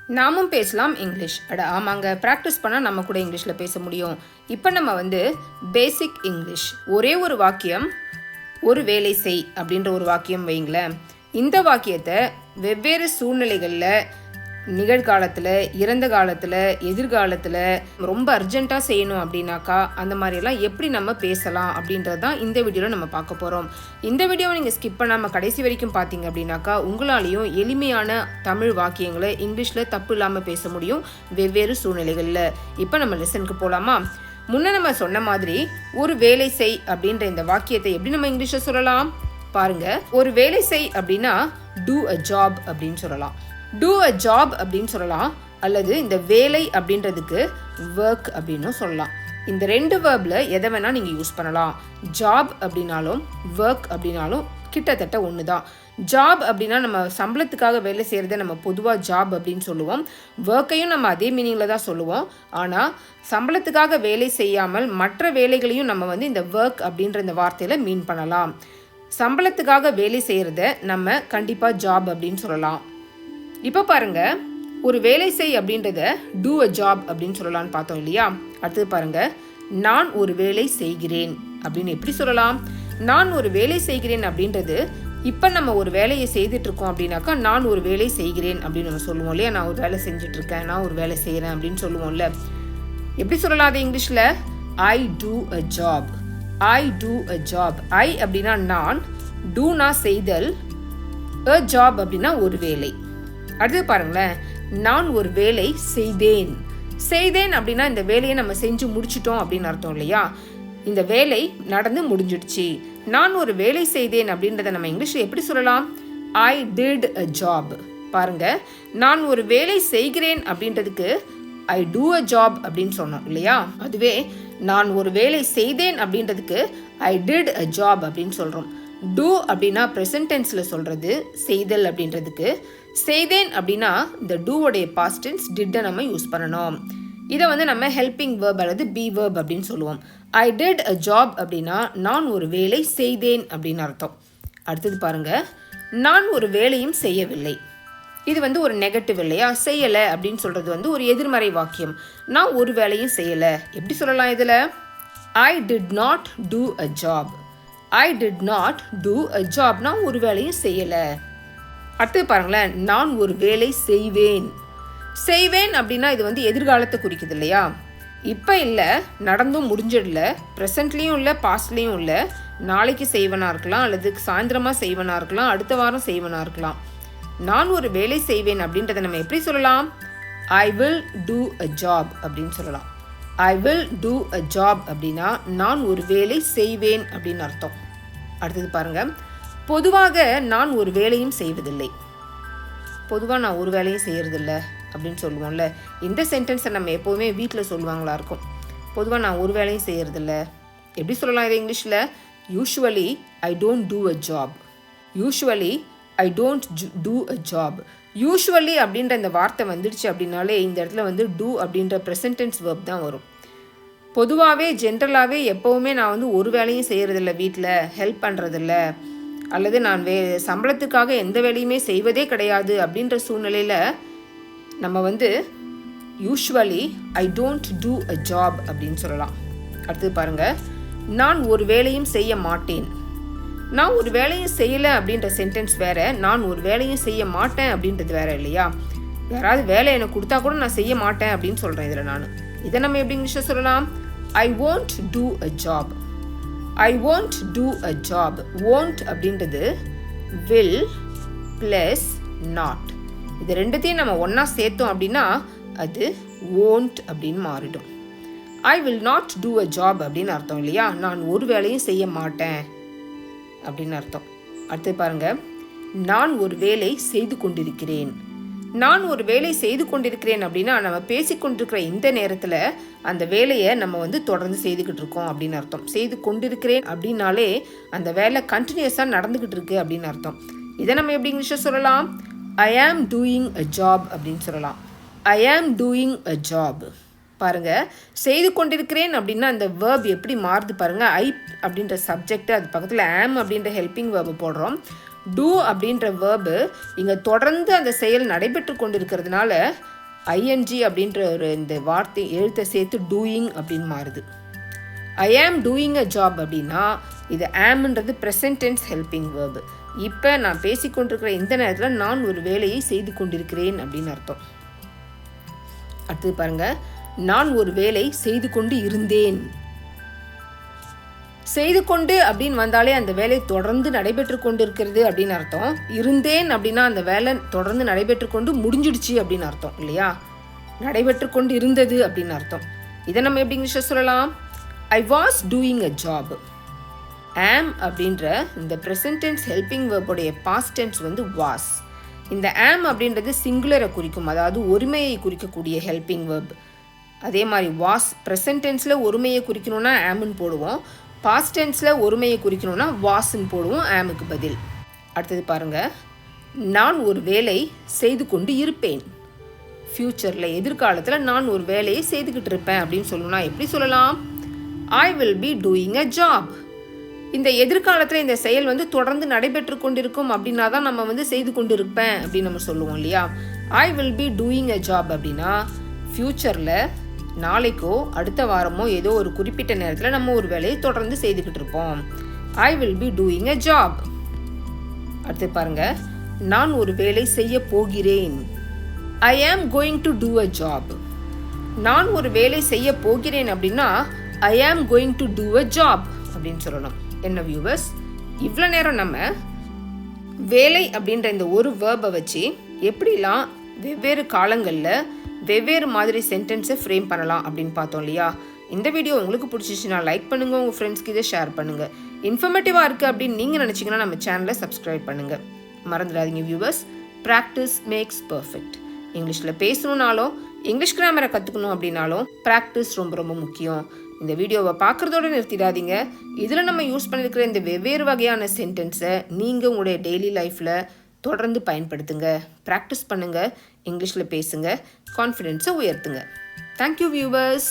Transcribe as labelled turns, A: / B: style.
A: நாமும் பேசலாம் இங்கிலீஷ். ஆமாங்க, ப்ராக்டிஸ் பண்ணால் நம்ம கூட இங்கிலீஷில் பேச முடியும். இப்போ நம்ம பேசிக் இங்கிலீஷ். ஒரே ஒரு வாக்கியம், ஒரு வேலை செய் அப்படின்ற ஒரு வாக்கியம் வைங்களேன். இந்த வாக்கியத்தை வெவ்வேறு சூழ்நிலைகளில், நிகழ்காலத்தில், இறந்த காலத்தில், எதிர்காலத்தில் ரொம்ப அர்ஜென்ட்டாக செய்யணும் அப்படின்னாக்கா அந்த மாதிரியெல்லாம் எப்படி நம்ம பேசலாம் அப்படின்றது தான் இந்த வீடியோவில் நம்ம பார்க்க போகிறோம். இந்த வீடியோவை நீங்கள் ஸ்கிப் பண்ணாமல் கடைசி வரைக்கும் பார்த்தீங்க அப்படின்னாக்கா உங்களாலையும் எளிமையான தமிழ் வாக்கியங்களை இங்கிலீஷில் தப்பு இல்லாமல் பேச முடியும் வெவ்வேறு சூழ்நிலைகளில். இப்போ நம்ம லெசனுக்கு போகலாமா? முன்ன நம்ம சொன்ன மாதிரி ஒரு வேலை செய் அப்படின்ற இந்த வாக்கியத்தை எப்படி நம்ம இங்கிலீஷில் சொல்லலாம் பாருங்க. ஒரு வேலை செய் அப்படின்னா டூ அ ஜாப் அப்படின்னு சொல்லலாம். டூ அ ஜாப் அப்படின்னு சொல்லலாம், அல்லது இந்த வேலை அப்படின்றதுக்கு ஒர்க் அப்படின்னு சொல்லலாம். இந்த ரெண்டு வேர்பில் எதை வேணால் நீங்கள் யூஸ் பண்ணலாம். ஜாப் அப்படின்னாலும் ஒர்க் அப்படின்னாலும் கிட்டத்தட்ட ஒன்று தான். ஜாப் அப்படின்னா நம்ம சம்பளத்துக்காக வேலை செய்கிறத நம்ம பொதுவாக ஜாப் அப்படின்னு சொல்லுவோம். ஒர்க்கையும் நம்ம அதே மீனிங்கில் தான் சொல்லுவோம். ஆனால் சம்பளத்துக்காக வேலை செய்யாமல் மற்ற வேலைகளையும் நம்ம இந்த ஒர்க் அப்படின்ற இந்த வார்த்தையில் மீன் பண்ணலாம். சம்பளத்துக்காக வேலை செய்கிறத நம்ம கண்டிப்பாக ஜாப் அப்படின்னு சொல்லலாம். இப்போ பாருங்க, ஒரு வேலை செய் அப்படின்றத டூ அ ஜாப் அப்படின்னு சொல்லலாம்னு பார்த்தோம் இல்லையா? அடுத்தது பாருங்க, நான் ஒரு வேலை செய்கிறேன் அப்படின்னு எப்படி சொல்லலாம்? நான் ஒரு வேலை செய்கிறேன் அப்படின்றது இப்போ நம்ம ஒரு வேலையை செய்துட்டு இருக்கோம் அப்படின்னாக்கா நான் ஒரு வேலை செய்கிறேன் அப்படின்னு நம்ம சொல்லுவோம் இல்லையா? நான் ஒரு வேலை செஞ்சுட்டு இருக்கேன், நான் ஒரு வேலை செய்கிறேன் அப்படின்னு சொல்லுவோம்ல. எப்படி சொல்லலாம் அது இங்கிலீஷில்? I do a job. I do a job. I அப்படின்னா நான், டூனா செய்தல், அ ஜாப் அப்படின்னா ஒரு வேலை. அடுத்து பாருங்களேன், நான் ஒரு வேலை செய்தேன். செய்தேன் அப்படின்னா இந்த வேலையை நம்ம செஞ்சு முடிச்சிட்டோம் அப்படின்னு அர்த்தம் இல்லையா? இந்த வேலை நடந்து முடிஞ்சிடுச்சு. நான் ஒரு வேலை செய்தேன் அப்படின்றத நம்ம இங்கிலீஷில் எப்படி சொல்லலாம்? I did a job. பாருங்க, நான் ஒரு வேலை செய்கிறேன் அப்படின்றதுக்கு ஐ டூ அ ஜாப் அப்படின்னு சொன்னோம் இல்லையா? அதுவே நான் ஒரு வேலை செய்தேன் அப்படின்றதுக்கு ஐ டிட் அ ஜாப் அப்படின்னு சொல்கிறோம். டூ அப்படின்னா ப்ரெசன்ட் டென்ஸில் சொல்கிறது செய்தல் அப்படின்றதுக்கு. செய்தேன் அப்படின்னா இந்த டூவோடைய பாஸ்ட் டென்ஸ் டிட்டை நம்ம யூஸ் பண்ணணும். இதை நம்ம ஹெல்பிங் வேர்ப் அல்லது பி வேர்ப் அப்படின்னு சொல்லுவோம். ஐ டிட் அ ஜாப் அப்படின்னா நான் ஒரு வேலை செய்தேன் அப்படின்னு அர்த்தம். அடுத்தது பாருங்க, நான் ஒரு வேலையும் செய்யவில்லை. இது ஒரு நெகட்டிவ் இல்லையா? செய்யலை அப்படின்னு சொல்கிறது ஒரு எதிர்மறை வாக்கியம். நான் ஒரு வேலையும் செய்யலை எப்படி சொல்லலாம் இதில்? I did not do a job. I did not do a job. நான் ஒரு வேலையும் செய்யலை. அடுத்து பாருங்களேன், நான் ஒரு வேலை செய்வேன். செய்வேன் அப்படின்னா இது எதிர்காலத்தை குறிக்குது இல்லையா? இப்போ இல்லை, நடந்தும் முடிஞ்சிடல, ப்ரெசண்ட்லேயும் இல்லை, பாஸ்ட்லேயும் இல்லை. நாளைக்கு செய்வனா இருக்கலாம், அல்லது சாயந்தரமாக செய்வனா இருக்கலாம், அடுத்த வாரம் செய்வனா இருக்கலாம். நான் ஒரு வேலை செய்வேன் அப்படின்றத நம்ம எப்படி சொல்லலாம்? I will do a job அப்படின்னு சொல்லலாம். I will do a job அப்படின்னா நான் ஒரு வேலை செய்வேன் அப்படின்னு அர்த்தம். அடுத்தது பாருங்க, பொதுவாக நான் ஒரு வேலையும் செய்வதில்லை. பொதுவாக நான் ஒரு வேலையும் செய்யறதில்ல அப்படின்னு சொல்லுவோம்ல. இந்த சென்டென்ஸை நம்ம எப்போவுமே வீட்டில் சொல்லுவாங்களா இருக்கும். பொதுவாக நான் ஒரு வேலையும் செய்யறதில்ல எப்படி சொல்லலாம் இது இங்கிலீஷில்? Usually I don't do a job. Usually I don't do a job. Usually அப்படின்ற இந்த வார்த்தை வந்துடுச்சு அப்படின்னாலே இந்த இடத்துல டூ அப்படின்ற ப்ரெசன்ட் டென்ஸ் வேர்ப் தான் வரும். பொதுவாகவே ஜென்ரலாகவே எப்போவுமே நான் ஒரு வேலையும் செய்கிறதில்ல, வீட்டில் ஹெல்ப் பண்ணுறதில்ல, அல்லது நான் சம்பளத்துக்காக எந்த வேலையுமே செய்வதே கிடையாது அப்படின்ற சூழ்நிலையில் நம்ம usually I don't do a job அப்படின்னு சொல்லலாம். அடுத்தது பாருங்கள், நான் ஒரு வேலையும் செய்ய மாட்டேன். நான் ஒரு வேலையும் செய்யலை அப்படின்ற சென்டென்ஸ் வேறு, நான் ஒரு வேலையும் செய்ய மாட்டேன் அப்படின்றது வேறு இல்லையா? யாராவது வேலை எனக்கு கொடுத்தா கூட நான் செய்ய மாட்டேன் அப்படின்னு சொல்கிறேன் இதில் நான். இதை நம்ம எப்படி இங்கிலீஷில் சொல்லலாம்? ஐ won't do a job. I won't do a job. won't அப்படின்றது will plus not. இது ரெண்டுத்தையும் நம்ம ஒன்றா சேர்த்தோம் அப்படின்னா அது won't அப்படின்னு மாறிடும். I will not do a job அப்படின்னு அர்த்தம் இல்லையா? நான் ஒரு வேலையும் செய்ய மாட்டேன் அப்படின்னு அர்த்தம். அடுத்து பாருங்க, நான் ஒரு வேலை செய்து கொண்டிருக்கிறேன். நான் ஒரு வேலை செய்து கொண்டிருக்கிறேன் அப்படின்னா நம்ம பேசிக்கொண்டிருக்கிற இந்த நேரத்தில் அந்த வேலையை நம்ம தொடர்ந்து செய்துக்கிட்டு இருக்கோம் அப்படின்னு அர்த்தம். செய்து கொண்டிருக்கிறேன் அப்படின்னாலே அந்த வேலை கண்டினியூஸாக நடந்துக்கிட்டு இருக்கு அப்படின்னு அர்த்தம். இதை நம்ம எப்படி இங்கிலீஷில் சொல்லலாம்? ஐ ஆம் டூயிங் அ ஜாப் அப்படின்னு சொல்லலாம். ஐ ஆம் டூயிங் அ ஜாப். பாருங்க, செய்து கொண்டிருக்கிறேன் அப்படின்னா அந்த வேர்ப் எப்படி மாறுது பாருங்க. ஐ அப்படின்ற சப்ஜெக்ட், அது பக்கத்தில் ஆம் அப்படின்ற ஹெல்பிங் வேர்பு போடுறோம். டூ அப்படின்ற வேர்பு இங்கே தொடர்ந்து அந்த செயல் நடைபெற்று கொண்டிருக்கிறதுனால ஐஎன்ஜி அப்படின்ற ஒரு இந்த வார்த்தை எழுத்தை சேர்த்து டூயிங் அப்படின்னு மாறுது. ஐ ஆம் டூயிங் அ ஜாப் அப்படின்னா இது ஆம்ன்றது ப்ரெசன்ட் டென்ஸ் ஹெல்பிங் வேர்பு. இப்போ நான் பேசிக்கொண்டிருக்கிற இந்த நேரத்தில் நான் ஒரு வேலையை செய்து கொண்டிருக்கிறேன் அப்படின்னு அர்த்தம். அடுத்தது பாருங்க, நான் ஒரு வேலை செய்து கொண்டு இருந்தேன். செய்து கொண்டு அப்படின்னு வந்தாலே அந்த வேலை தொடர்ந்து நடைபெற்று கொண்டு இருக்கிறது அப்படின்னு அர்த்தம். இருந்தேன் அப்படின்னா அந்த வேலை தொடர்ந்து நடைபெற்று கொண்டு முடிஞ்சிடுச்சு அப்படின்னு அர்த்தம் இல்லையா? நடைபெற்று கொண்டு இருந்தது அப்படின்னு அர்த்தம். இதை நம்ம எப்படி இங்கிலீஷில் சொல்லலாம்? I was doing a job. Am அப்படின்ற இந்த ப்ரெசன்ட் டென்ஸ் ஹெல்பிங் வேர்புடைய பாஸ்ட் டென்ஸ் வந்து வாஸ். இந்த ஆம் அப்படின்றது சிங்குலரை குறிக்கும், அதாவது ஒருமையை குறிக்கக்கூடிய ஹெல்பிங் வேர்ப். அதே மாதிரி வாஸ் ப்ரெசன்ட் டென்ஸில் ஒருமையை குறிக்கணும்னா ஆம்னு போடுவோம், பாஸ்ட் டென்ஸில் ஒருமையை குறிக்கணும்னா வாஸ்ன்னு போடுவோம் ஆமுக்கு பதில். அடுத்தது பாருங்கள், நான் ஒரு வேலை செய்து கொண்டு இருப்பேன். ஃப்யூச்சரில் எதிர்காலத்தில் நான் ஒரு வேலையை செய்துக்கிட்டு இருப்பேன் அப்படின்னு சொல்லணும்னா எப்படி சொல்லலாம்? ஐ will be doing a job. இந்த எதிர்காலத்தில் இந்த செயல் வந்து தொடர்ந்து நடைபெற்று கொண்டிருக்கும் அப்படின்னா தான் நம்ம வந்து செய்து கொண்டு இருப்பேன் அப்படின்னு நம்ம சொல்லுவோம் இல்லையா? ஐ will be doing a job அப்படின்னா ஃப்யூச்சரில் நாளைக்கோ அடுத்த வாரமோ ஏதோ ஒரு குறிப்பிட்ட நேரத்தில் நம்ம ஒரு வேலையை தொடர்ந்து செய்துக்கிட்டு இருப்போம். I will be doing a job. அடுத்து பாருங்க, நான் ஒரு வேலை செய்ய போகிறேன். I am going to do a job. நான் ஒரு வேலை செய்ய போகிறேன் அப்படின்னா I am going to do a job அப்படின்னு சொல்லணும். என்ன வியூவர்ஸ், இவ்வளோ நேரம் நம்ம வேலை அப்படின்ற இந்த ஒரு வேர்பை வச்சு எப்படிலாம் வெவ்வேறு காலங்களில் வெவ்வேறு மாதிரி சென்டென்ஸை ஃப்ரேம் பண்ணலாம் அப்படின்னு பார்த்தோம் இல்லையா? இந்த வீடியோ உங்களுக்கு பிடிச்சிச்சுன்னா லைக் பண்ணுங்கள், உங்கள் ஃப்ரெண்ட்ஸ்க்கு இதை ஷேர் பண்ணுங்கள். இன்ஃபர்மேட்டிவாக இருக்குது அப்படின்னு நீங்கள் நினச்சிங்கன்னா நம்ம சேனலை சப்ஸ்கிரைப் பண்ணுங்கள். மறந்துடாதீங்க வியூவர்ஸ், ப்ராக்டிஸ் மேக்ஸ் பர்ஃபெக்ட். இங்கிலீஷில் பேசணுன்னாலும் இங்கிலீஷ் கிராமரை கற்றுக்கணும் அப்படின்னாலும் ப்ராக்டிஸ் ரொம்ப ரொம்ப முக்கியம். இந்த வீடியோவை பார்க்குறதோடு நிறுத்திடாதீங்க. இதில் நம்ம யூஸ் பண்ணியிருக்கிற இந்த வெவ்வேறு வகையான சென்டென்ஸை நீங்கள் உங்களுடைய டெய்லி லைஃப்பில் தொடர்ந்து பயன்படுத்துங்க, ப்ராக்டிஸ் பண்ணுங்கள், இங்கிலீஷில் பேசுங்க, கான்ஃபிடென்ஸை உயர்த்துங்க. Thank you viewers.